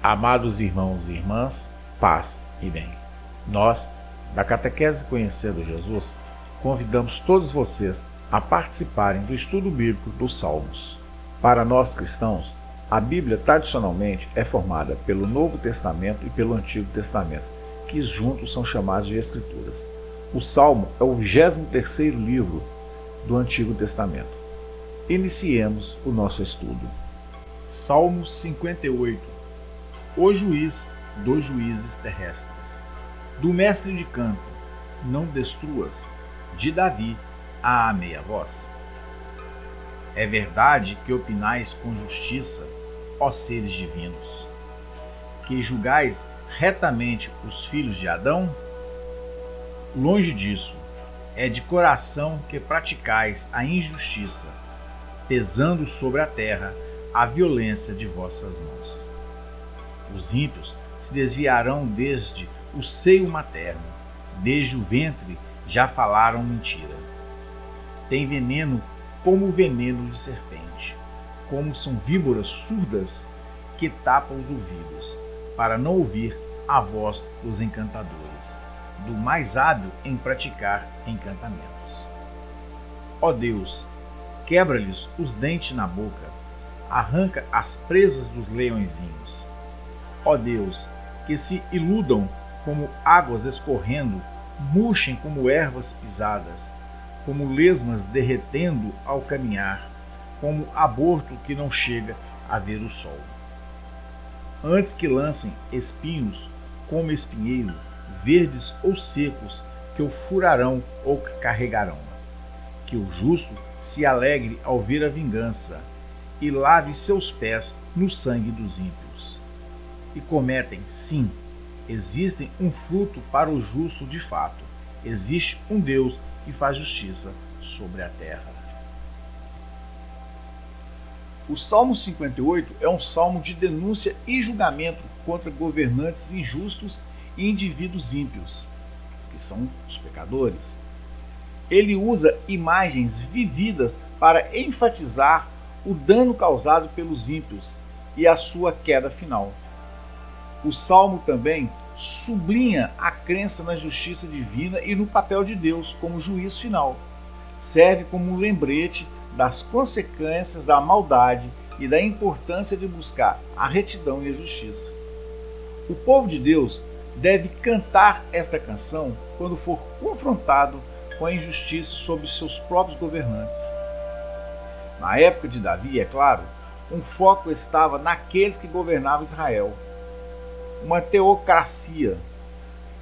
Amados irmãos e irmãs, paz e bem. Nós, da Catequese Conhecendo Jesus, convidamos todos vocês a participarem do estudo bíblico dos Salmos. Para nós cristãos, a Bíblia tradicionalmente é formada pelo Novo Testamento e pelo Antigo Testamento, que juntos são chamados de Escrituras. O Salmo é o 23º livro do Antigo Testamento. Iniciemos o nosso estudo. Salmo 58. O juiz dos juízes terrestres. Do mestre de canto, não destruas, de Davi, à meia voz. É verdade que opinais com justiça, ó seres divinos, que julgais retamente os filhos de Adão? Longe disso, é de coração que praticais a injustiça, pesando sobre a terra a violência de vossas mãos. Os ímpios se desviarão desde o seio materno, desde o ventre já falaram mentira. Tem veneno como o veneno de serpente, como são víboras surdas que tapam os ouvidos, para não ouvir a voz dos encantadores, do mais hábil em praticar encantamentos. Ó Deus, quebra-lhes os dentes na boca, arranca as presas dos leõezinhos. Ó Deus, que se iludam como águas escorrendo, murchem como ervas pisadas, como lesmas derretendo ao caminhar, como aborto que não chega a ver o sol. Antes que lancem espinhos como espinheiro, verdes ou secos, que o furarão ou carregarão. Que o justo se alegre ao ver a vingança, e lave seus pés no sangue dos ímpios. E cometem, sim, existem um fruto para o justo de fato. Existe um Deus que faz justiça sobre a terra. O Salmo 58 é um salmo de denúncia e julgamento contra governantes injustos e indivíduos ímpios, que são os pecadores. Ele usa imagens vividas para enfatizar o dano causado pelos ímpios e a sua queda final. O Salmo também sublinha a crença na justiça divina e no papel de Deus como juiz final. Serve como um lembrete das consequências da maldade e da importância de buscar a retidão e a justiça. O povo de Deus deve cantar esta canção quando for confrontado com a injustiça sobre seus próprios governantes. Na época de Davi, é claro, um foco estava naqueles que governavam Israel, uma teocracia,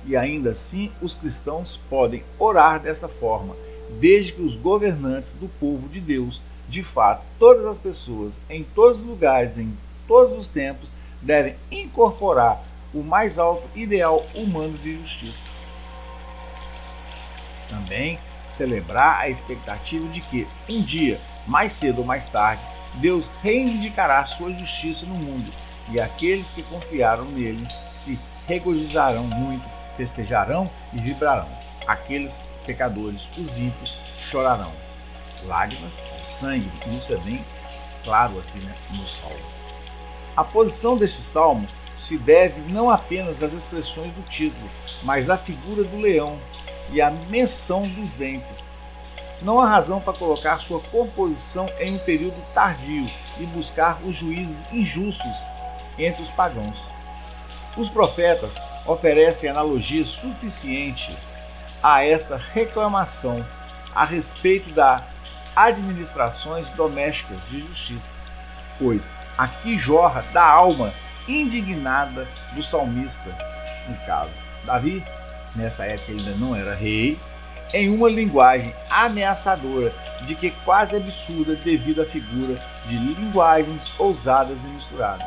e ainda assim os cristãos podem orar desta forma, desde que os governantes do povo de Deus, de fato, todas as pessoas, em todos os lugares, em todos os tempos, devem incorporar o mais alto ideal humano de justiça. Também celebrar a expectativa de que, um dia, mais cedo ou mais tarde, Deus reivindicará sua justiça no mundo, e aqueles que confiaram nele se regozijarão muito, festejarão e vibrarão. Aqueles pecadores, os ímpios, chorarão. Lágrimas de sangue, isso é bem claro aqui no Salmo. A posição deste Salmo se deve não apenas às expressões do título, mas à figura do leão e à menção dos dentes. Não há razão para colocar sua composição em um período tardio e buscar os juízes injustos entre os pagãos. Os profetas oferecem analogia suficiente a essa reclamação a respeito das administrações domésticas de justiça, pois aqui jorra da alma indignada do salmista, no caso Davi, nessa época ele ainda não era rei, em uma linguagem ameaçadora, de que quase absurda devido à figura de linguagens ousadas e misturadas,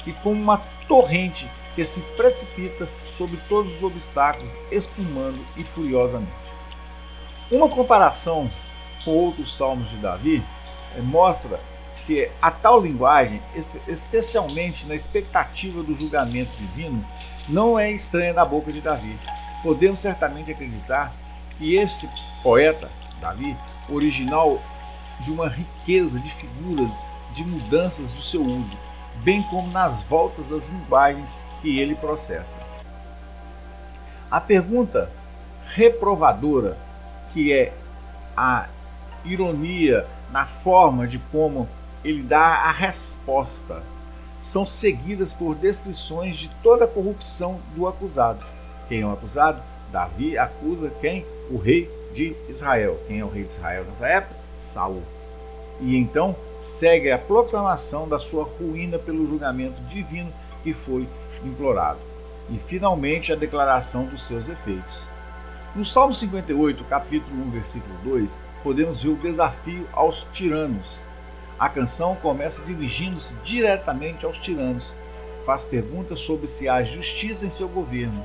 e como uma torrente que se precipita sobre todos os obstáculos, espumando e furiosamente. Uma comparação com outros salmos de Davi mostra que a tal linguagem, especialmente na expectativa do julgamento divino, não é estranha da boca de Davi. Podemos certamente acreditar que este poeta, Davi, original de uma riqueza de figuras, de mudanças do seu uso, bem como nas voltas das linguagens que ele processa. A pergunta reprovadora, que é a ironia na forma de como ele dá a resposta, são seguidas por descrições de toda a corrupção do acusado. Quem é o acusado? Davi acusa quem? O rei de Israel. Quem é o rei de Israel nessa época? Saul. E então segue a proclamação da sua ruína pelo julgamento divino que foi implorado. E finalmente a declaração dos seus efeitos. No Salmo 58, capítulo 1, versículo 2, podemos ver o desafio aos tiranos. A canção começa dirigindo-se diretamente aos tiranos. Faz perguntas sobre se há justiça em seu governo.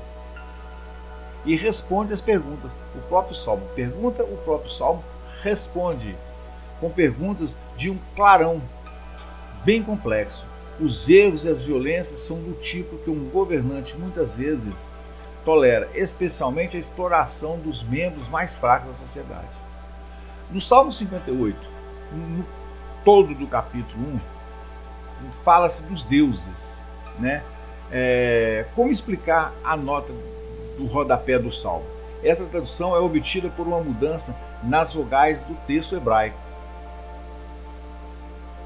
E responde as perguntas. O próprio Salmo pergunta, o próprio Salmo responde, com perguntas de um clarão bem complexo. Os erros e as violências são do tipo que um governante muitas vezes tolera, especialmente a exploração dos membros mais fracos da sociedade. No Salmo 58, no todo do capítulo 1, fala-se dos deuses, né? Como explicar a nota do rodapé do Salmo? Essa tradução é obtida por uma mudança nas vogais do texto hebraico,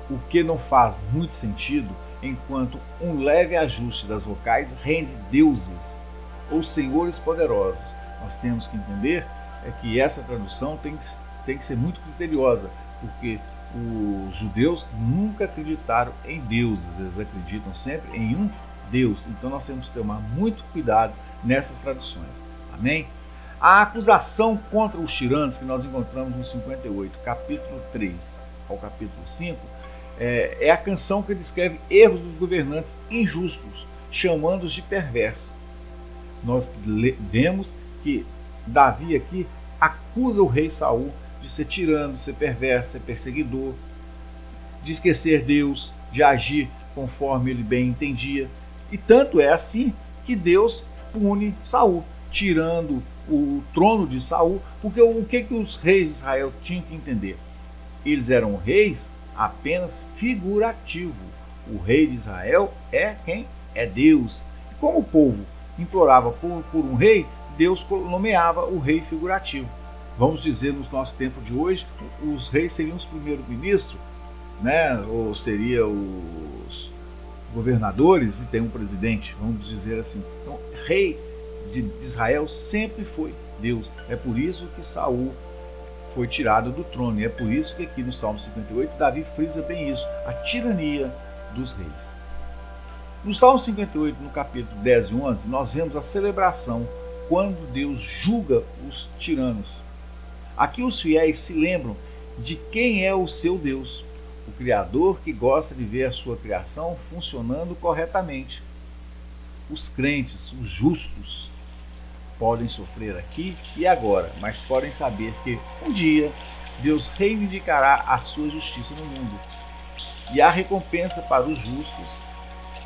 o que não faz muito sentido, enquanto um leve ajuste das vocais rende deuses ou senhores poderosos. Nós temos que entender que essa tradução tem que ser muito criteriosa, porque os judeus nunca acreditaram em deuses, eles acreditam sempre em um Deus. Então nós temos que tomar muito cuidado nessas traduções. Amém? A acusação contra os tiranos que nós encontramos no 58, capítulo 3 ao capítulo 5, é a canção que descreve erros dos governantes injustos, chamando-os de perversos. Nós vemos que Davi aqui acusa o rei Saul de ser tirano, de ser perverso, de ser perseguidor, de esquecer Deus, de agir conforme ele bem entendia. E tanto é assim que Deus pune Saul, tirando o trono de Saul, porque o que os reis de Israel tinham que entender? Eles eram reis apenas figurativo. O rei de Israel é quem? É Deus. E como o povo implorava por um rei, Deus nomeava o rei figurativo. Vamos dizer, no nosso tempo de hoje, os reis seriam os primeiros-ministros, né? Ou seriam os governadores e tem um presidente, vamos dizer assim. Então, rei de Israel sempre foi Deus. É por isso que Saul foi tirado do trono. E é por isso que aqui no Salmo 58, Davi frisa bem isso, a tirania dos reis. No Salmo 58, no capítulo 10 e 11, nós vemos a celebração quando Deus julga os tiranos. Aqui os fiéis se lembram de quem é o seu Deus, o Criador que gosta de ver a sua criação funcionando corretamente. Os crentes, os justos, podem sofrer aqui e agora, mas podem saber que um dia Deus reivindicará a sua justiça no mundo. E a recompensa para os justos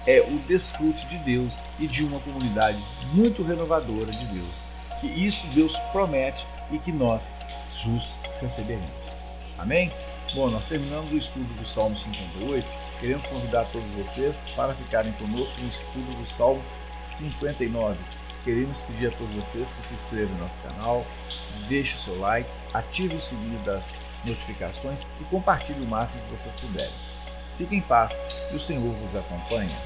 é o desfrute de Deus e de uma comunidade muito renovadora de Deus. Que isso Deus promete e que nós, justos, receberemos. Amém? Bom, nós terminamos o estudo do Salmo 58. Queremos convidar todos vocês para ficarem conosco no estudo do Salmo 59. Queremos pedir a todos vocês que se inscrevam no nosso canal, deixe o seu like, ative o sininho das notificações e compartilhe o máximo que vocês puderem. Fiquem em paz e o Senhor vos acompanha.